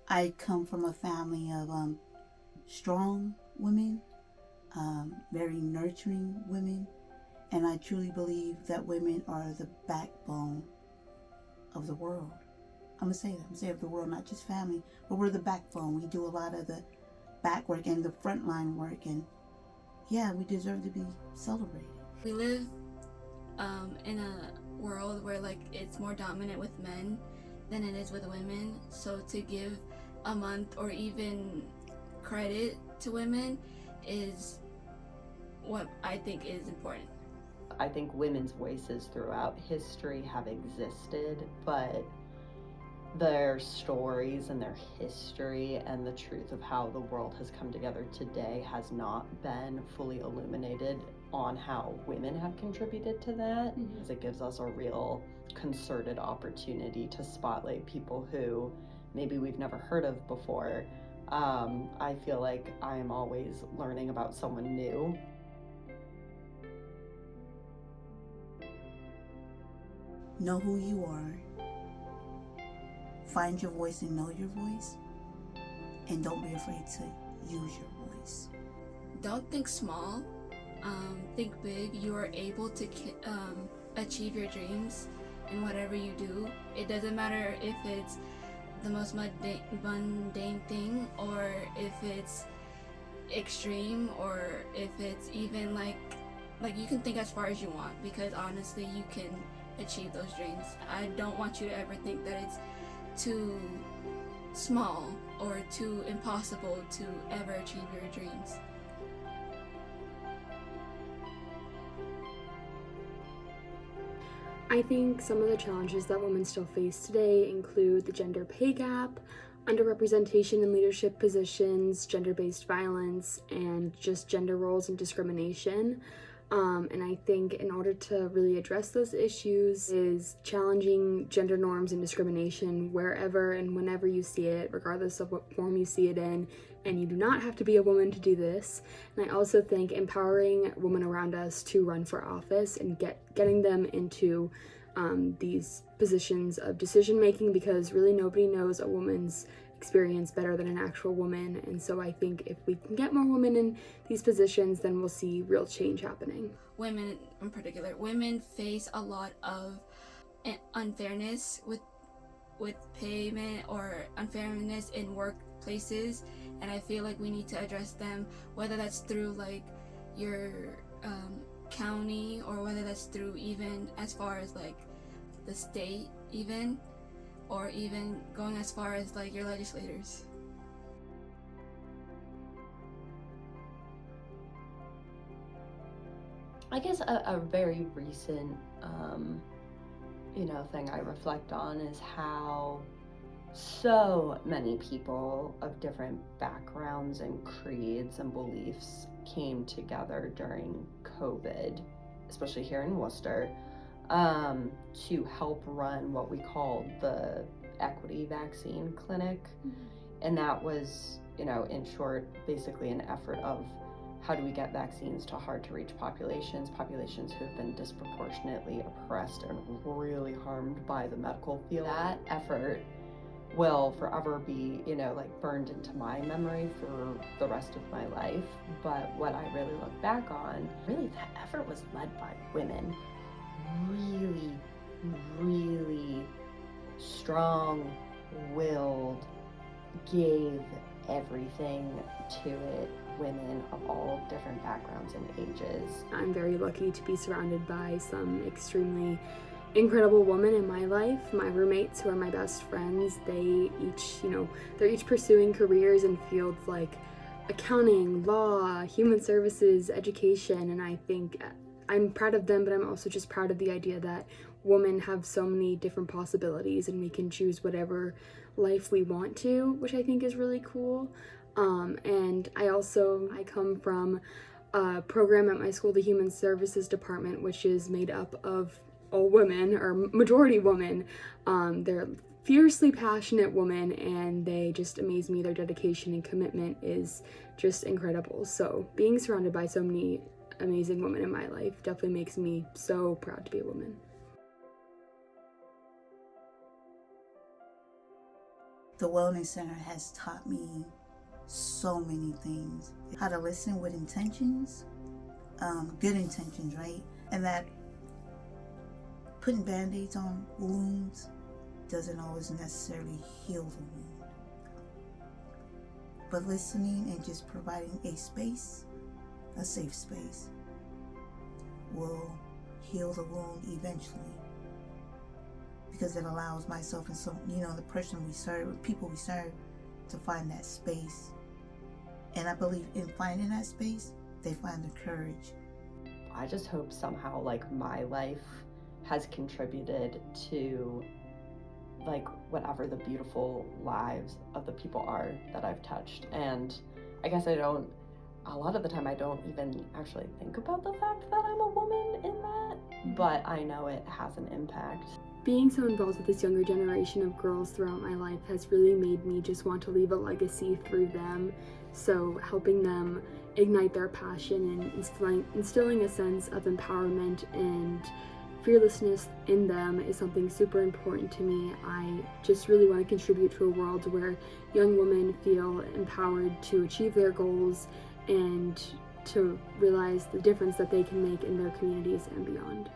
I come from a family of strong women, very nurturing women, and I truly believe that women are the backbone of the world. I'm gonna say that. I'm gonna say of the world, not just family, but we're the backbone. We do a lot of the back work and the frontline work, and yeah, we deserve to be celebrated. We live in a world where like it's more dominant with men than it is with women. So to give a month or even credit to women is what I think is important. I think women's voices throughout history have existed, but their stories and their history and the truth of how the world has come together today has not been fully illuminated on how women have contributed to that. Because it gives us a real concerted opportunity to spotlight people who maybe we've never heard of before. I feel like I am always learning about someone new. Know who you are, find your voice and know your voice, and don't be afraid to use your voice. Don't think small, think big. You are able to achieve your dreams in whatever you do. It doesn't matter if it's the most mundane thing, or if it's extreme, or if it's even like you can think as far as you want, because honestly you can achieve those dreams. I don't want you to ever think that it's too small or too impossible to ever achieve your dreams. I think some of the challenges that women still face today include the gender pay gap, underrepresentation in leadership positions, gender-based violence, and just gender roles and discrimination. And I think in order to really address those issues is challenging gender norms and discrimination wherever and whenever you see it, regardless of what form you see it in, and you do not have to be a woman to do this. And I also think empowering women around us to run for office and getting them into these positions of decision making, because really nobody knows a woman's experience better than an actual woman. And so I think if we can get more women in these positions, then we'll see real change happening. Women in particular, women face a lot of unfairness with payment or unfairness in workplaces, and I feel like we need to address them, whether that's through like your county, or whether that's through even as far as like the state even, or even going as far as like your legislators. I guess a very recent, thing I reflect on is how so many people of different backgrounds and creeds and beliefs came together during COVID, especially here in Worcester, to help run what we called the equity vaccine clinic. And that was, in short, basically an effort of how do we get vaccines to hard to reach populations who have been disproportionately oppressed and really harmed by the medical field. That effort will forever be, burned into my memory for the rest of my life. But what I really look back on, really that effort was led by women. Really, really strong-willed, gave everything to it, women of all different backgrounds and ages. I'm very lucky to be surrounded by some extremely incredible women in my life. My roommates, who are my best friends, they're each pursuing careers in fields like accounting, law, human services, education, and I think I'm proud of them, but I'm also just proud of the idea that women have so many different possibilities and we can choose whatever life we want to, which I think is really cool. And I come from a program at my school, the Human Services Department, which is made up of all women, or majority women. They're fiercely passionate women, and they just amaze me. Their dedication and commitment is just incredible. So being surrounded by so many amazing women in my life definitely makes me so proud to be a woman. The Wellness Center has taught me so many things. How to listen with intentions, good intentions, right? And that putting band-aids on wounds doesn't always necessarily heal the wound. But listening and just providing a space, a safe space, will heal the wound eventually. Because it allows myself and some, the person we serve, people we serve, to find that space. And I believe in finding that space, they find the courage. I just hope somehow like my life has contributed to like whatever the beautiful lives of the people are that I've touched. And I guess a lot of the time I don't even actually think about the fact that I'm a woman in that, but I know it has an impact. Being so involved with this younger generation of girls throughout my life has really made me just want to leave a legacy through them. So helping them ignite their passion and instilling a sense of empowerment and fearlessness in them is something super important to me. I just really want to contribute to a world where young women feel empowered to achieve their goals and to realize the difference that they can make in their communities and beyond.